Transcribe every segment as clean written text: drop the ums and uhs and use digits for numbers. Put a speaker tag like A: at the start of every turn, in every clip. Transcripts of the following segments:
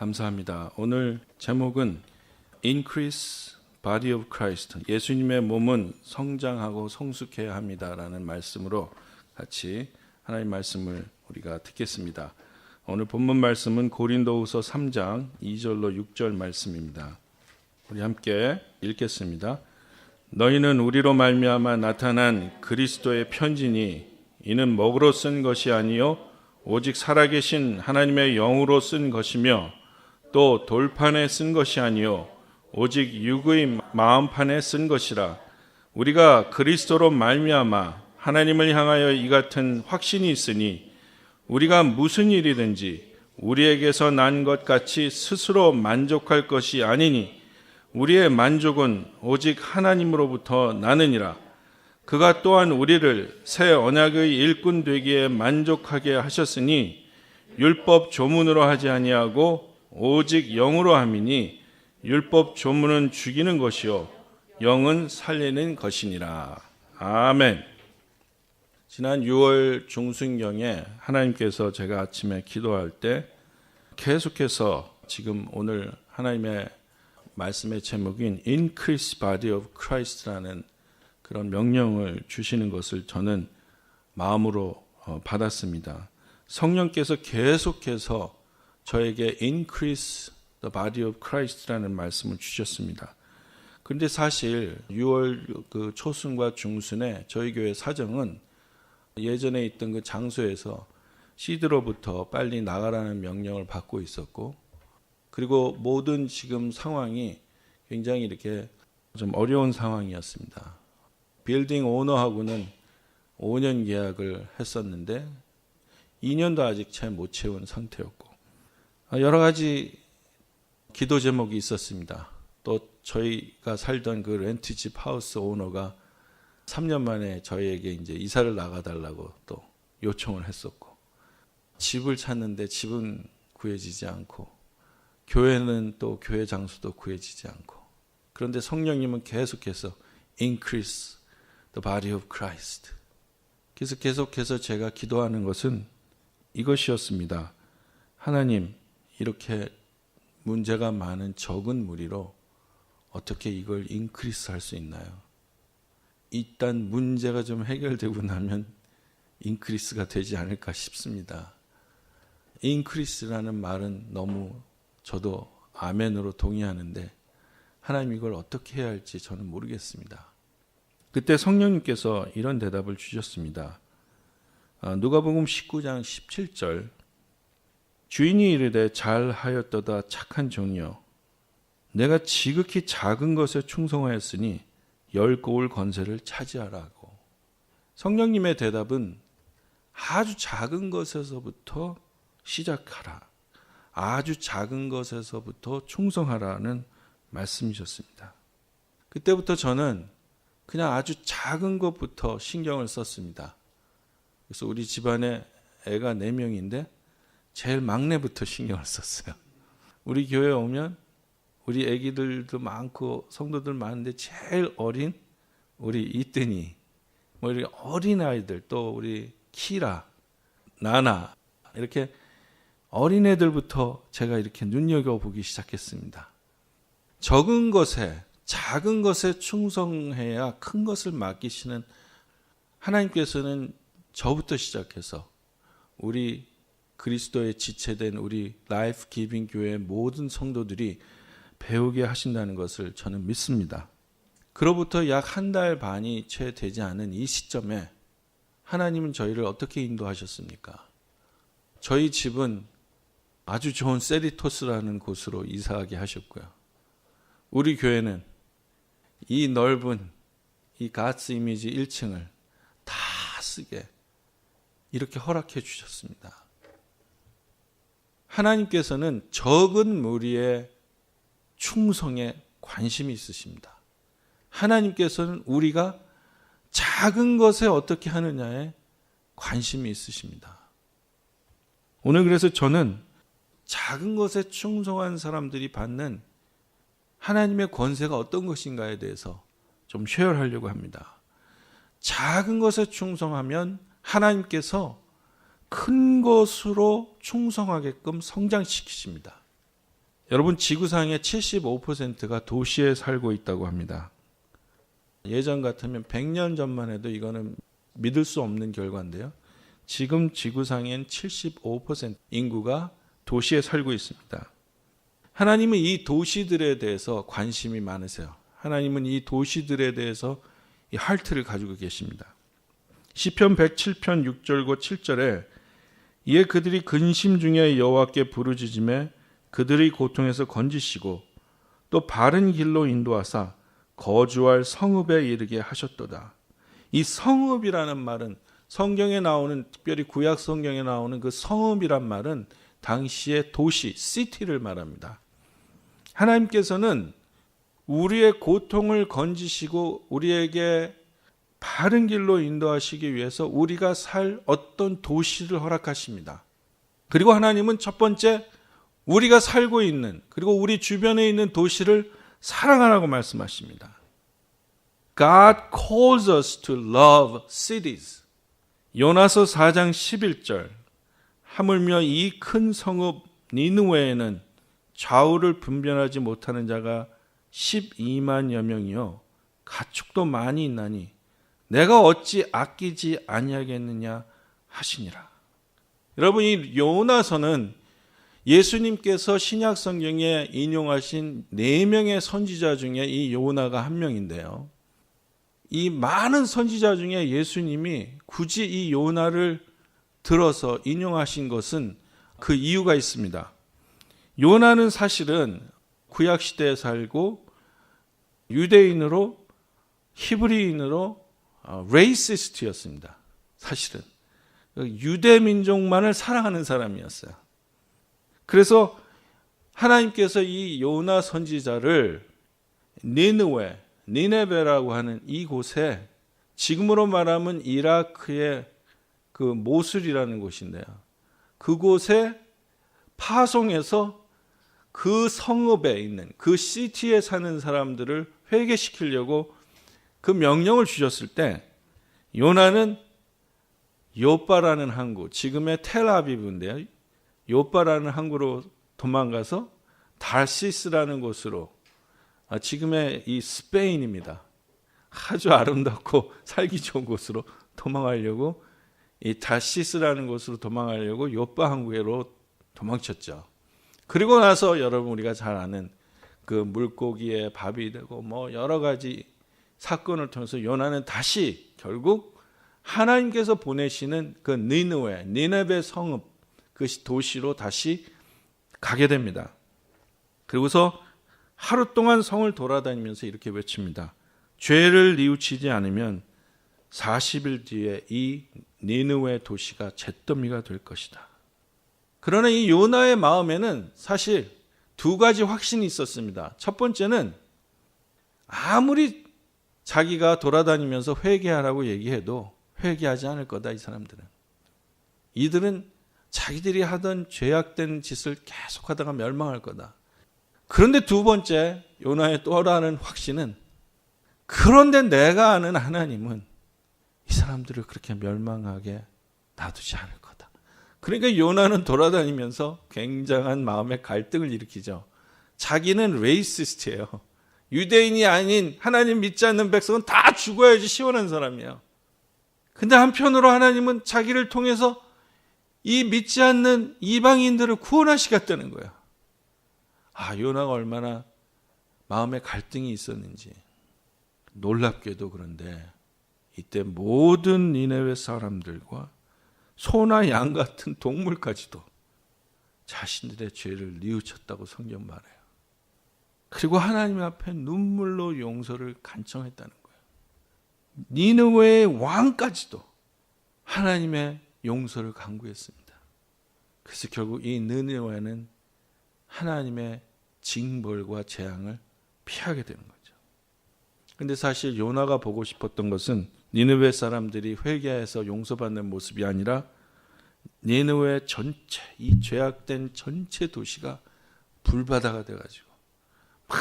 A: 감사합니다. 오늘 제목은 Increase Body of Christ, 예수님의 몸은 성장하고 성숙해야 합니다라는 말씀으로 같이 하나님 말씀을 우리가 듣겠습니다. 오늘 본문 말씀은 고린도후서 3장 2절로 6절 말씀입니다. 우리 함께 읽겠습니다. 너희는 우리로 말미암아 나타난 그리스도의 편지니 이는 먹으로 쓴 것이 아니요 오직 살아계신 하나님의 영으로 쓴 것이며 또 돌판에 쓴 것이 아니요 오직 육의 마음판에 쓴 것이라. 우리가 그리스도로 말미암아 하나님을 향하여 이 같은 확신이 있으니 우리가 무슨 일이든지 우리에게서 난 것 같이 스스로 만족할 것이 아니니 우리의 만족은 오직 하나님으로부터 나느니라. 그가 또한 우리를 새 언약의 일꾼 되기에 만족하게 하셨으니 율법 조문으로 하지 아니하고 오직 영으로 함이니 율법 조문은 죽이는 것이요 영은 살리는 것이니라. 아멘. 지난 6월 중순경에 하나님께서 제가 아침에 기도할 때 계속해서 지금 오늘 하나님의 말씀의 제목인 Increase Body of Christ라는 그런 명령을 주시는 것을 저는 마음으로 받았습니다. 성령께서 계속해서 저에게 Increase the Body of Christ라는 말씀을 주셨습니다. 그런데 사실 6월 그 초순과 중순에 저희 교회 사정은 예전에 있던 그 장소에서 시드로부터 빨리 나가라는 명령을 받고 있었고, 그리고 모든 지금 상황이 굉장히 이렇게 좀 어려운 상황이었습니다. 빌딩 오너하고는 5년 계약을 했었는데 2년도 아직 채 못 채운 상태였고, 여러 가지 기도 제목이 있었습니다. 또 저희가 살던 그 렌트집 하우스 오너가 3년 만에 저희에게 이제 이사를 나가달라고 또 요청을 했었고, 집을 찾는데 집은 구해지지 않고, 교회는 또 교회 장소도 구해지지 않고, 그런데 성령님은 계속해서 Increase the Body of Christ. 그래서 계속해서 제가 기도하는 것은 이것이었습니다. 하나님, 이렇게 문제가 많은 적은 무리로 어떻게 이걸 인크리스 할 수 있나요? 일단 문제가 좀 해결되고 나면 인크리스가 되지 않을까 싶습니다. 인크리스라는 말은 너무 저도 아멘으로 동의하는데 하나님 이걸 어떻게 해야 할지 저는 모르겠습니다. 그때 성령님께서 이런 대답을 주셨습니다. 누가복음 19장 17절, 주인이 이르되 잘하였도다 착한 종이여, 내가 지극히 작은 것에 충성하였으니 10고을 권세를 차지하라고. 성령님의 대답은 아주 작은 것에서부터 시작하라, 아주 작은 것에서부터 충성하라는 말씀이셨습니다. 그때부터 저는 그냥 아주 작은 것부터 신경을 썼습니다. 그래서 우리 집안에 애가 4명인데 제일 막내부터 신경을 썼어요. 우리 교회에 오면 우리 애기들도 많고 성도들 많은데 제일 어린 우리 이뜬이, 뭐 이렇게 어린 아이들, 또 우리 키라, 나나, 이렇게 어린 애들부터 제가 이렇게 눈여겨보기 시작했습니다. 적은 것에, 작은 것에 충성해야 큰 것을 맡기시는 하나님께서는 저부터 시작해서 우리 그리스도의 지체된 우리 라이프 기빙 교회의 모든 성도들이 배우게 하신다는 것을 저는 믿습니다. 그로부터 약 1달 반이 채 되지 않은 이 시점에 하나님은 저희를 어떻게 인도하셨습니까? 저희 집은 아주 좋은 세리토스라는 곳으로 이사하게 하셨고요. 우리 교회는 이 넓은 이 가츠 이미지 1층을 다 쓰게 이렇게 허락해 주셨습니다. 하나님께서는 적은 무리의 충성에 관심이 있으십니다. 하나님께서는 우리가 작은 것에 어떻게 하느냐에 관심이 있으십니다. 오늘 그래서 저는 작은 것에 충성한 사람들이 받는 하나님의 권세가 어떤 것인가에 대해서 좀 쉐어하려고 합니다. 작은 것에 충성하면 하나님께서 큰 것으로 충성하게끔 성장시키십니다. 여러분, 지구상의 75%가 도시에 살고 있다고 합니다. 예전 같으면 100년 전만 해도 이거는 믿을 수 없는 결과인데요. 지금 지구상엔 75% 인구가 도시에 살고 있습니다. 하나님은 이 도시들에 대해서 관심이 많으세요. 하나님은 이 도시들에 대해서 이 하트를 가지고 계십니다. 시편 107편 6절과 7절에 이에 그들이 근심 중에 여호와께 부르짖음에 그들의 고통에서 건지시고 또 바른 길로 인도하사 거주할 성읍에 이르게 하셨도다. 이 성읍이라는 말은 성경에 나오는, 특별히 구약 성경에 나오는 그 성읍이란 말은 당시의 도시, 시티를 말합니다. 하나님께서는 우리의 고통을 건지시고 우리에게 바른 길로 인도하시기 위해서 우리가 살 어떤 도시를 허락하십니다. 그리고 하나님은 첫 번째, 우리가 살고 있는, 그리고 우리 주변에 있는 도시를 사랑하라고 말씀하십니다. God calls us to love cities. 요나서 4장 11절. 하물며 이 큰 성읍 니느웨에는 좌우를 분별하지 못하는 자가 12만여 명이요 가축도 많이 있나니 내가 어찌 아끼지 아니하겠느냐 하시니라. 여러분, 이 요나서는 예수님께서 신약 성경에 인용하신 4명의 선지자 중에 이 요나가 한 명인데요. 이 많은 선지자 중에 예수님이 굳이 이 요나를 들어서 인용하신 것은 그 이유가 있습니다. 요나는 사실은 구약시대에 살고 유대인으로, 히브리인으로 레이시스트였습니다. 사실은 유대 민족만을 사랑하는 사람이었어요. 그래서 하나님께서 이 요나 선지자를 니느웨라고 하는 이곳에, 지금으로 말하면 이라크의 그 모술이라는 곳인데요, 그곳에 파송해서 그 성읍에 있는, 그 시티에 사는 사람들을 회개시키려고 그 명령을 주셨을 때, 요나는 요빠라는 항구, 지금의 텔아비브인데요, 요빠라는 항구로 도망가서 달시스라는 곳으로, 지금의 이 스페인입니다. 아주 아름답고 살기 좋은 곳으로 도망가려고, 이 달시스라는 곳으로 도망가려고 요빠 항구로 도망쳤죠. 그리고 나서 여러분, 우리가 잘 아는 그 물고기의 밥이 되고 뭐 여러 가지 사건을 통해서 요나는 다시 결국 하나님께서 보내시는 그 니느웨 성읍, 그 도시로 다시 가게 됩니다. 그리고서 하루 동안 성을 돌아다니면서 이렇게 외칩니다. 죄를 뉘우치지 않으면 40일 뒤에 이 니느웨 도시가 잿더미가 될 것이다. 그러나 이 요나의 마음에는 사실 2가지 확신이 있었습니다. 첫 번째는 아무리 자기가 돌아다니면서 회개하라고 얘기해도 회개하지 않을 거다, 이 사람들은. 이들은 자기들이 하던 죄악된 짓을 계속하다가 멸망할 거다. 그런데 2번째, 요나의 또 다른 확신은, 그런데 내가 아는 하나님은 이 사람들을 그렇게 멸망하게 놔두지 않을 거다. 그러니까 요나는 돌아다니면서 굉장한 마음의 갈등을 일으키죠. 자기는 레이시스트예요. 유대인이 아닌 하나님 믿지 않는 백성은 다 죽어야지 시원한 사람이에요. 근데 한편으로 하나님은 자기를 통해서 이 믿지 않는 이방인들을 구원하시겠다는 거예요. 요나가 얼마나 마음의 갈등이 있었는지. 놀랍게도 그런데 이때 모든 니네웨 사람들과 소나 양 같은 동물까지도 자신들의 죄를 뉘우쳤다고 성경 말해요. 그리고 하나님 앞에 눈물로 용서를 간청했다는 거예요. 니느웨의 왕까지도 하나님의 용서를 간구했습니다. 그래서 결국 이 니느웨는 하나님의 징벌과 재앙을 피하게 되는 거죠. 그런데 사실 요나가 보고 싶었던 것은 니느웨 사람들이 회개해서 용서받는 모습이 아니라 니느웨 전체, 이 죄악된 전체 도시가 불바다가 돼가지고 막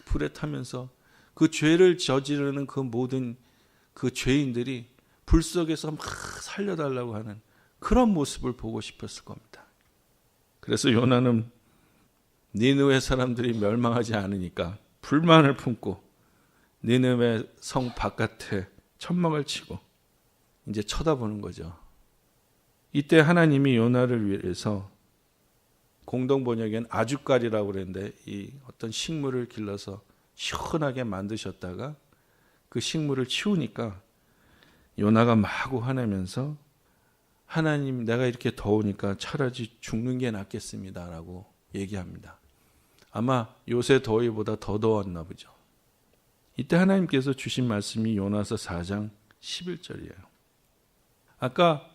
A: 불에 타면서 그 죄를 저지르는 그 모든 그 죄인들이 불 속에서 막 살려달라고 하는 그런 모습을 보고 싶었을 겁니다. 그래서 요나는 니느웨 사람들이 멸망하지 않으니까 불만을 품고 니느웨 성 바깥에 천막을 치고 이제 쳐다보는 거죠. 이때 하나님이 요나를 위해서 공동 번역엔 아주까리라고 그랬는데 이 어떤 식물을 길러서 시원하게 만드셨다가 그 식물을 치우니까 요나가 마구 화내면서 하나님, 내가 이렇게 더우니까 차라리 죽는 게 낫겠습니다라고 얘기합니다. 아마 요새 더위보다 더 더웠나 보죠. 이때 하나님께서 주신 말씀이 요나서 4장 11절이에요. 아까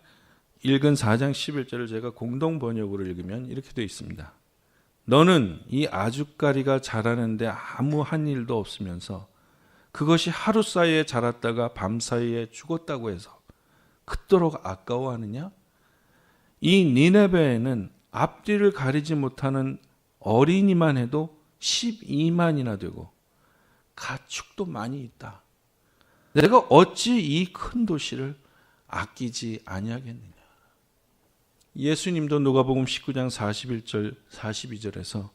A: 읽은 4장 11절을 제가 공동 번역으로 읽으면 이렇게 되어 있습니다. 너는 이 아주까리가 자라는데 아무 한 일도 없으면서 그것이 하루 사이에 자랐다가 밤 사이에 죽었다고 해서 그토록 아까워하느냐? 이 니네베에는 앞뒤를 가리지 못하는 어린이만 해도 12만이나 되고 가축도 많이 있다. 내가 어찌 이 큰 도시를 아끼지 아니하겠느냐. 예수님도 누가복음 19장 41절 42절에서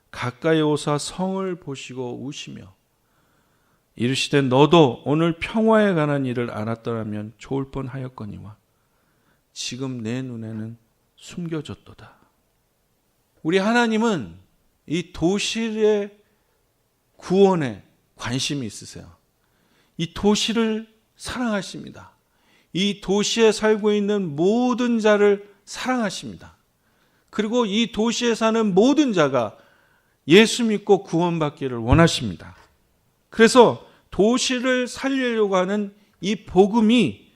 A: 가까이 오사 성을 보시고 우시며 이르시되 너도 오늘 평화에 관한 일을 알았더라면 좋을 뻔하였거니와 지금 내 눈에는 숨겨졌도다. 우리 하나님은 이 도시의 구원에 관심이 있으세요. 이 도시를 사랑하십니다. 이 도시에 살고 있는 모든 자를 사랑하십니다. 그리고 이 도시에 사는 모든 자가 예수 믿고 구원받기를 원하십니다. 그래서 도시를 살리려고 하는 이 복음이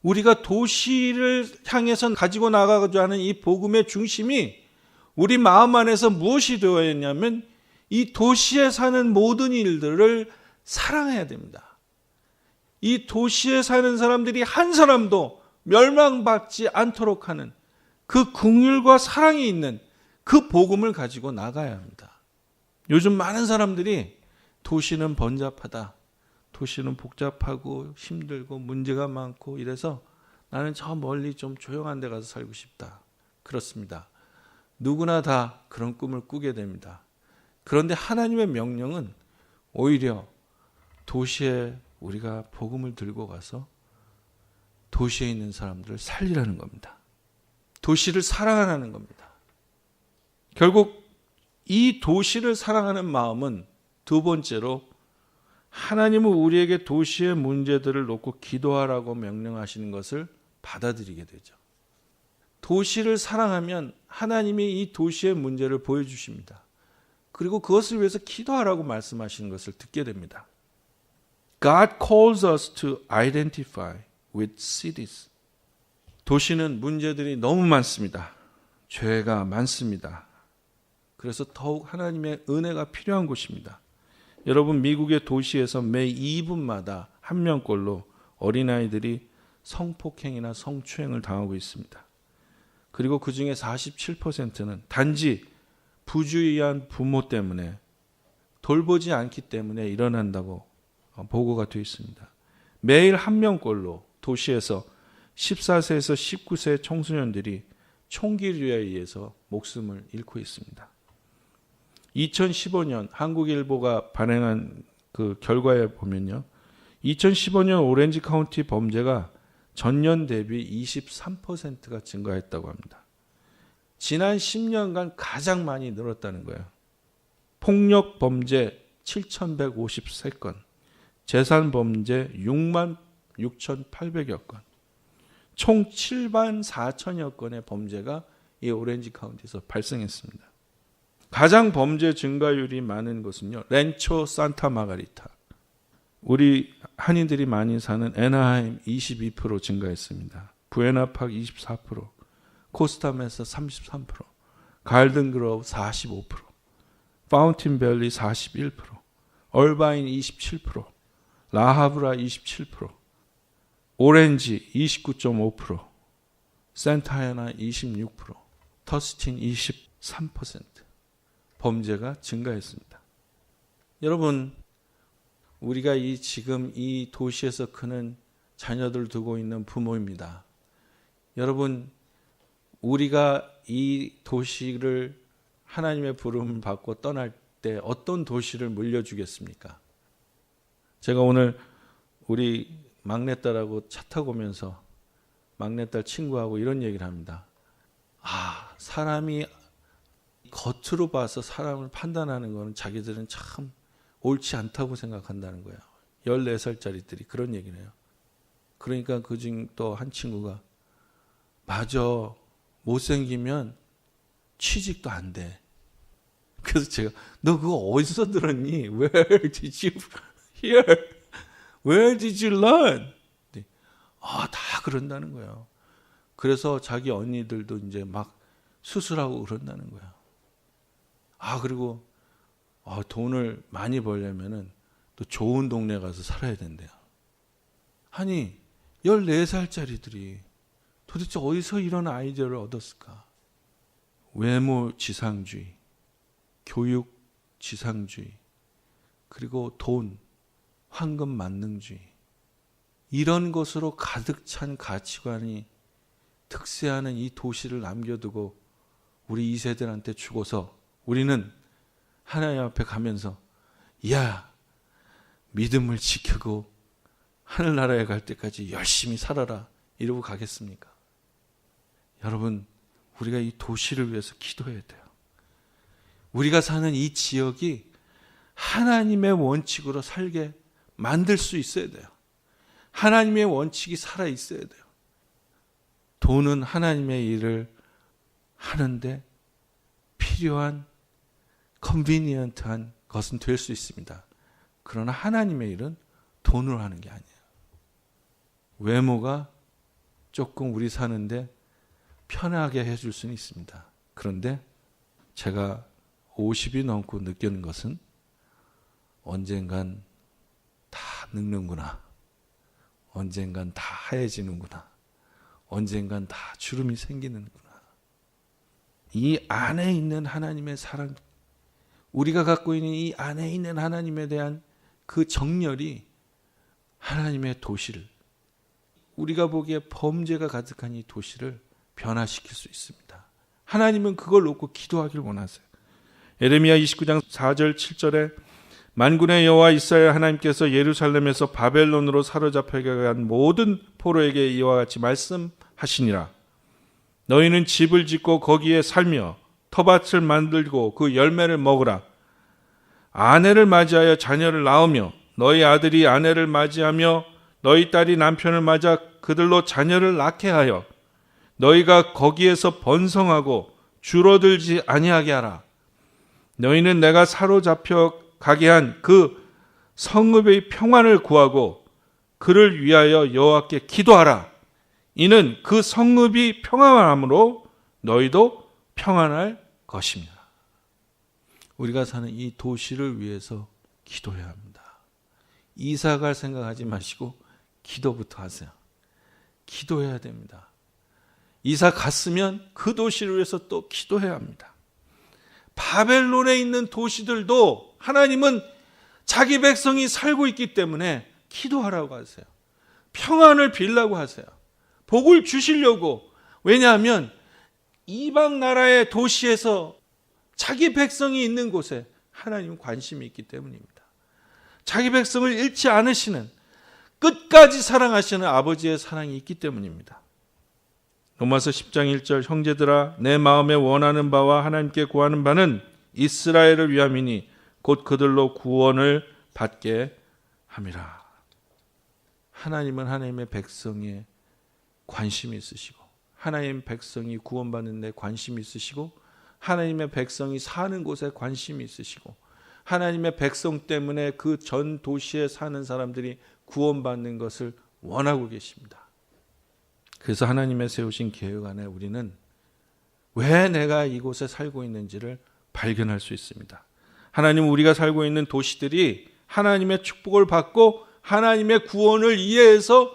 A: 우리가 도시를 향해서 가지고 나가고자 하는 이 복음의 중심이 우리 마음 안에서 무엇이 되어야 했냐면 이 도시에 사는 모든 일들을 사랑해야 됩니다. 이 도시에 사는 사람들이 한 사람도 멸망받지 않도록 하는 그 긍휼과 사랑이 있는 그 복음을 가지고 나가야 합니다. 요즘 많은 사람들이 도시는 번잡하다. 도시는 복잡하고 힘들고 문제가 많고 이래서 나는 저 멀리 좀 조용한 데 가서 살고 싶다. 그렇습니다. 누구나 다 그런 꿈을 꾸게 됩니다. 그런데 하나님의 명령은 오히려 도시에 우리가 복음을 들고 가서 도시에 있는 사람들을 살리라는 겁니다. 도시를 사랑하라는 겁니다. 결국 이 도시를 사랑하는 마음은 두 번째로 하나님은 우리에게 도시의 문제들을 놓고 기도하라고 명령하시는 것을 받아들이게 되죠. 도시를 사랑하면 하나님이 이 도시의 문제를 보여주십니다. 그리고 그것을 위해서 기도하라고 말씀하시는 것을 듣게 됩니다. God calls us to identify with cities. 도시는 문제들이 너무 많습니다. 죄가 많습니다. 그래서 더욱 하나님의 은혜가 필요한 곳입니다. 여러분, 미국의 도시에서 매 2분마다 한 명꼴로 어린아이들이 성폭행이나 성추행을 당하고 있습니다. 그리고 그 중에 47%는 단지 부주의한 부모 때문에 돌보지 않기 때문에 일어난다고 보고가 되어 있습니다. 매일 한 명꼴로 도시에서 14세에서 19세 청소년들이 총기류에 의해서 목숨을 잃고 있습니다. 2015년 한국일보가 발행한 그 결과에 보면요. 2015년 오렌지 카운티 범죄가 전년 대비 23%가 증가했다고 합니다. 지난 10년간 가장 많이 늘었다는 거예요. 폭력 범죄 7,153건, 재산 범죄 6만 6,800여 건, 총 7만 4천여 건의 범죄가 이 오렌지 카운티에서 발생했습니다. 가장 범죄 증가율이 많은 곳은요, 렌초 산타 마가리타. 우리 한인들이 많이 사는 애나하임 22% 증가했습니다. 부에나팍 24%, 코스타메사 33%, 갈든그로브 45%, 파운틴밸리 41%, 얼바인 27%, 라하브라 27%, 오렌지 29.5%, 센타야나 26%, 터스틴 23%. 범죄가 증가했습니다. 여러분, 우리가 지금 이 도시에서 크는 자녀들 두고 있는 부모입니다. 여러분, 우리가 이 도시를 하나님의 부름을 받고 떠날 때 어떤 도시를 물려주겠습니까? 제가 오늘 우리 막내딸하고 차 타고 오면서 막내딸 친구하고 이런 얘기를 합니다. 사람이 겉으로 봐서 사람을 판단하는 거는 자기들은 참 옳지 않다고 생각한다는 거예요. 14살짜리들이 그런 얘기를 해요. 그러니까 그중 또 한 친구가 맞아, 못생기면 취직도 안 돼. 그래서 제가 너 그거 어디서 들었니? Where did you hear? Where did you learn? 다 그런다는 거예요. 그래서 자기 언니들도 이제 막 수술하고 그런다는 거예요. 그리고 돈을 많이 벌려면은 또 좋은 동네 가서 살아야 된대요. 아니 14살짜리들이 도대체 어디서 이런 아이디어를 얻었을까? 외모 지상주의, 교육 지상주의, 그리고 돈, 황금 만능주의, 이런 것으로 가득 찬 가치관이 득세하는 이 도시를 남겨두고 우리 2세들한테 주고서 우리는 하나님 앞에 가면서 믿음을 지키고 하늘나라에 갈 때까지 열심히 살아라 이러고 가겠습니까? 여러분, 우리가 이 도시를 위해서 기도해야 돼요. 우리가 사는 이 지역이 하나님의 원칙으로 살게 만들 수 있어야 돼요. 하나님의 원칙이 살아 있어야 돼요. 돈은 하나님의 일을 하는데 필요한 컨비니언트한 것은 될 수 있습니다. 그러나 하나님의 일은 돈으로 하는 게 아니에요. 외모가 조금 우리 사는데 편하게 해줄 수는 있습니다. 그런데 제가 50이 넘고 느끼는 것은 언젠간 다 늙는구나. 언젠간 다 하얘지는구나. 언젠간 다 주름이 생기는구나. 이 안에 있는 하나님의 사랑, 우리가 갖고 있는 이 안에 있는 하나님에 대한 그 정열이 하나님의 도시를, 우리가 보기에 범죄가 가득한 이 도시를 변화시킬 수 있습니다. 하나님은 그걸 놓고 기도하길 원하세요. 에레미야 29장 4절 7절에 만군의 여호와 이스라엘 하나님께서 예루살렘에서 바벨론으로 사로잡혀게 한 모든 포로에게 이와 같이 말씀하시니라. 너희는 집을 짓고 거기에 살며 터밭을 만들고 그 열매를 먹으라. 아내를 맞이하여 자녀를 낳으며 너희 아들이 아내를 맞이하며 너희 딸이 남편을 맞아 그들로 자녀를 낳게 하여 너희가 거기에서 번성하고 줄어들지 아니하게 하라. 너희는 내가 사로잡혀 가게 한 그 성읍의 평안을 구하고 그를 위하여 여호와께 기도하라. 이는 그 성읍이 평안함으로 너희도 평안할 것입니다. 우리가 사는 이 도시를 위해서 기도해야 합니다. 이사 갈 생각하지 마시고 기도부터 하세요. 기도해야 됩니다. 이사 갔으면 그 도시를 위해서 또 기도해야 합니다. 바벨론에 있는 도시들도 하나님은 자기 백성이 살고 있기 때문에 기도하라고 하세요. 평안을 빌라고 하세요. 복을 주시려고. 왜냐하면 이방 나라의 도시에서 자기 백성이 있는 곳에 하나님은 관심이 있기 때문입니다. 자기 백성을 잃지 않으시는, 끝까지 사랑하시는 아버지의 사랑이 있기 때문입니다. 로마서 10장 1절 형제들아 내 마음에 원하는 바와 하나님께 구하는 바는 이스라엘을 위함이니 곧 그들로 구원을 받게 함이라. 하나님은 하나님의 백성에 관심이 있으시고 하나님 백성이 구원받는 데 관심이 있으시고 하나님의 백성이 사는 곳에 관심이 있으시고 하나님의 백성 때문에 그 전 도시에 사는 사람들이 구원받는 것을 원하고 계십니다. 그래서 하나님의 세우신 계획 안에 우리는 왜 내가 이곳에 살고 있는지를 발견할 수 있습니다. 하나님, 우리가 살고 있는 도시들이 하나님의 축복을 받고 하나님의 구원을 이해해서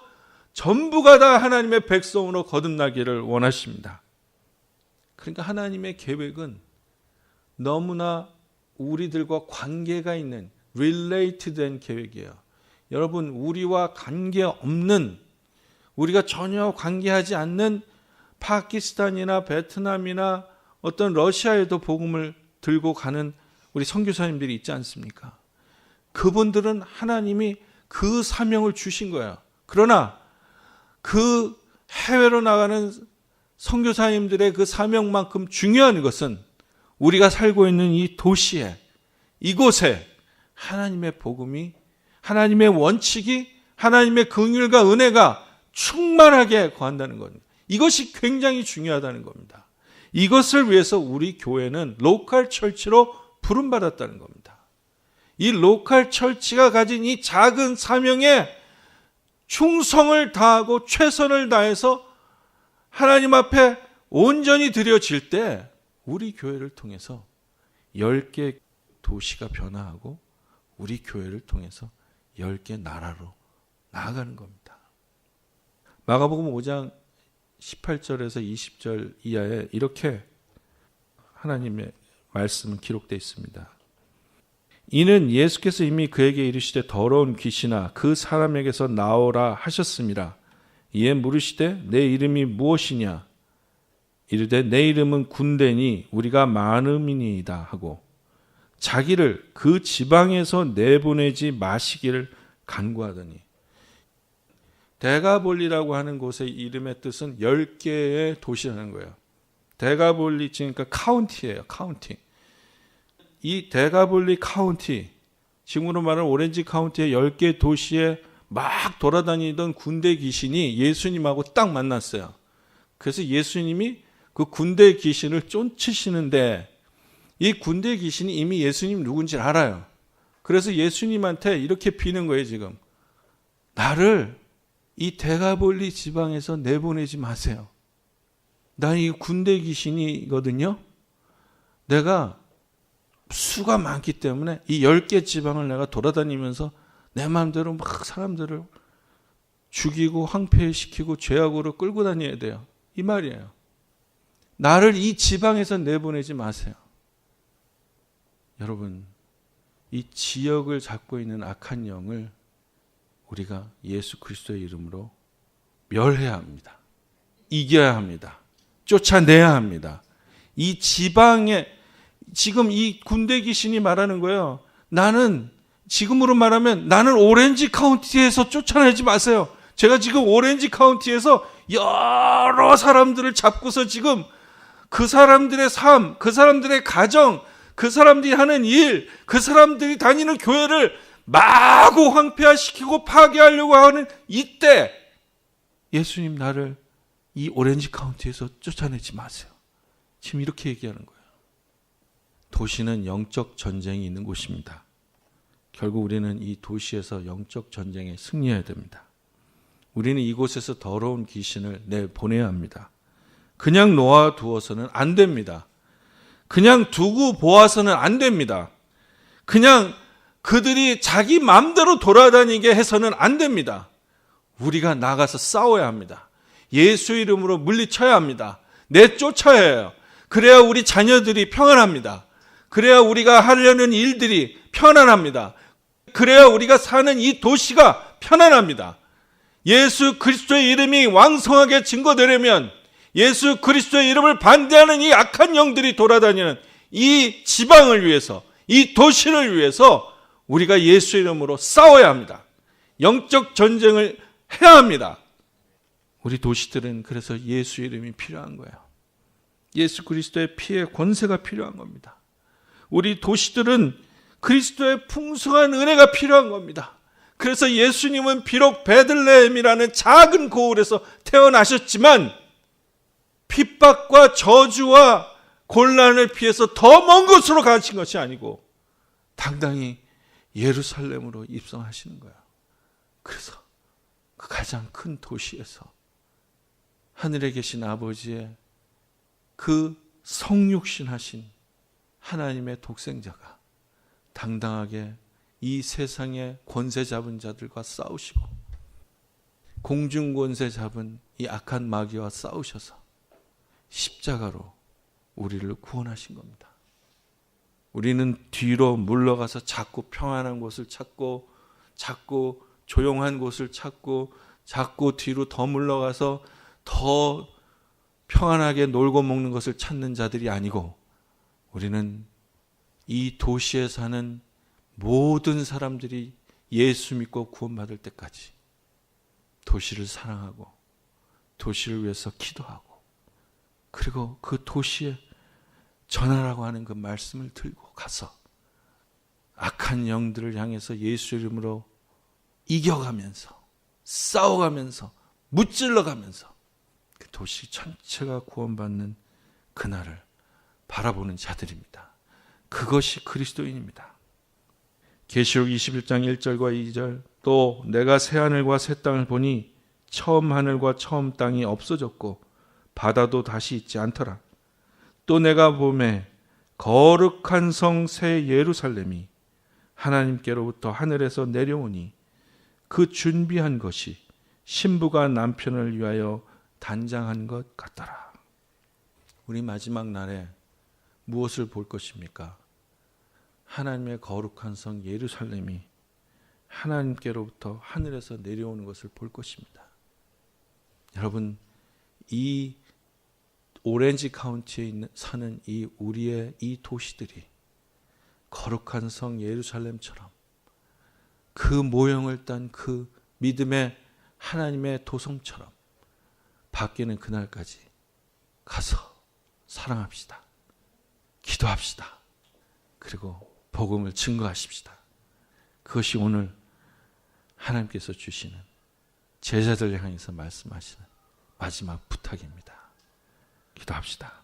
A: 전부가 다 하나님의 백성으로 거듭나기를 원하십니다. 그러니까 하나님의 계획은 너무나 우리들과 관계가 있는 related 계획이에요. 여러분, 우리와 관계없는, 우리가 전혀 관계하지 않는 파키스탄이나 베트남이나 어떤 러시아에도 복음을 들고 가는 우리 선교사님들이 있지 않습니까? 그분들은 하나님이 그 사명을 주신 거예요. 그러나 그 해외로 나가는 선교사님들의 그 사명만큼 중요한 것은 우리가 살고 있는 이 도시에, 이곳에 하나님의 복음이, 하나님의 원칙이, 하나님의 긍휼과 은혜가 충만하게 거한다는 겁니다. 이것이 굉장히 중요하다는 겁니다. 이것을 위해서 우리 교회는 로컬 철치로 부름받았다는 겁니다. 이 로컬 철치가 가진 이 작은 사명에 충성을 다하고 최선을 다해서 하나님 앞에 온전히 드려질 때 우리 교회를 통해서 10개 도시가 변화하고 우리 교회를 통해서 10개 나라로 나아가는 겁니다. 마가복음 5장 18절에서 20절 이하에 이렇게 하나님의 말씀은 기록되어 있습니다. 이는 예수께서 이미 그에게 이르시되 더러운 귀신아 그 사람에게서 나오라 하셨습니다. 이에 물으시되 내 이름이 무엇이냐? 이르되 내 이름은 군대니 우리가 많음이니이다 하고 자기를 그 지방에서 내보내지 마시기를 간구하더니 데가볼리라고 하는 곳의 이름의 뜻은 10개의 도시라는 거예요. 데가볼리 그러니까 카운티예요. 카운티. 이 데가볼리 카운티, 지금으로 말하는 오렌지 카운티의 10개 도시에 막 돌아다니던 군대 귀신이 예수님하고 딱 만났어요. 그래서 예수님이 그 군대 귀신을 쫓으시는데 이 군대 귀신이 이미 예수님 누군지 알아요. 그래서 예수님한테 이렇게 비는 거예요, 지금. 나를 이 데가볼리 지방에서 내보내지 마세요. 나 이 군대 귀신이거든요. 내가 수가 많기 때문에 이 10개 지방을 내가 돌아다니면서 내 마음대로 막 사람들을 죽이고 황폐시키고 죄악으로 끌고 다녀야 돼요. 이 말이에요. 나를 이 지방에서 내보내지 마세요. 여러분, 이 지역을 잡고 있는 악한 영을 우리가 예수 그리스도의 이름으로 멸해야 합니다. 이겨야 합니다. 쫓아내야 합니다. 이 지방에 지금 이 군대 귀신이 말하는 거예요. 나는 지금으로 말하면 나는 오렌지 카운티에서 쫓아내지 마세요. 제가 지금 오렌지 카운티에서 여러 사람들을 잡고서 지금 그 사람들의 삶, 그 사람들의 가정, 그 사람들이 하는 일, 그 사람들이 다니는 교회를 마구 황폐화시키고 파괴하려고 하는 이때 예수님 나를 이 오렌지 카운티에서 쫓아내지 마세요. 지금 이렇게 얘기하는 거예요. 도시는 영적 전쟁이 있는 곳입니다. 결국 우리는 이 도시에서 영적 전쟁에 승리해야 됩니다. 우리는 이곳에서 더러운 귀신을 내보내야 합니다. 그냥 놓아두어서는 안 됩니다. 그냥 두고 보아서는 안 됩니다. 그냥 그들이 자기 마음대로 돌아다니게 해서는 안 됩니다. 우리가 나가서 싸워야 합니다. 예수 이름으로 물리쳐야 합니다. 내쫓아야 해요. 그래야 우리 자녀들이 평안합니다. 그래야 우리가 하려는 일들이 편안합니다. 그래야 우리가 사는 이 도시가 편안합니다. 예수 그리스도의 이름이 왕성하게 증거되려면 예수 그리스도의 이름을 반대하는 이 악한 영들이 돌아다니는 이 지방을 위해서, 이 도시를 위해서 우리가 예수 이름으로 싸워야 합니다. 영적 전쟁을 해야 합니다. 우리 도시들은 그래서 예수 이름이 필요한 거예요. 예수 그리스도의 피의 권세가 필요한 겁니다. 우리 도시들은 그리스도의 풍성한 은혜가 필요한 겁니다. 그래서 예수님은 비록 베들레헴이라는 작은 고을에서 태어나셨지만 핍박과 저주와 곤란을 피해서 더 먼 곳으로 가신 것이 아니고 당당히 예루살렘으로 입성하시는 거예요. 그래서 그 가장 큰 도시에서 하늘에 계신 아버지의 그 성육신하신 하나님의 독생자가 당당하게 이 세상의 권세 잡은 자들과 싸우시고 공중 권세 잡은 이 악한 마귀와 싸우셔서 십자가로 우리를 구원하신 겁니다. 우리는 뒤로 물러가서 자꾸 평안한 곳을 찾고 자꾸 조용한 곳을 찾고 자꾸 뒤로 더 물러가서 더 평안하게 놀고 먹는 것을 찾는 자들이 아니고 우리는 이 도시에 사는 모든 사람들이 예수 믿고 구원받을 때까지 도시를 사랑하고 도시를 위해서 기도하고 그리고 그 도시에 전하라고 하는 그 말씀을 들고 가서 악한 영들을 향해서 예수 이름으로 이겨가면서 싸워가면서 무찔러가면서 그 도시 전체가 구원받는 그날을 바라보는 자들입니다. 그것이 그리스도인입니다. 계시록 21장 1절과 2절 또 내가 새하늘과 새 땅을 보니 처음 하늘과 처음 땅이 없어졌고 바다도 다시 있지 않더라. 또 내가 보매 거룩한 성 새 예루살렘이 하나님께로부터 하늘에서 내려오니 그 준비한 것이 신부가 남편을 위하여 단장한 것 같더라. 우리 마지막 날에 무엇을 볼 것입니까? 하나님의 거룩한 성 예루살렘이 하나님께로부터 하늘에서 내려오는 것을 볼 것입니다. 여러분, 이 오렌지 카운티에 사는 이 우리의 이 도시들이 거룩한 성 예루살렘처럼 그 모형을 딴 그 믿음의 하나님의 도성처럼 바뀌는 그날까지 가서 사랑합시다. 기도합시다. 그리고 복음을 증거하십시다. 그것이 오늘 하나님께서 주시는 제자들 향해서 말씀하시는 마지막 부탁입니다. 기도합시다.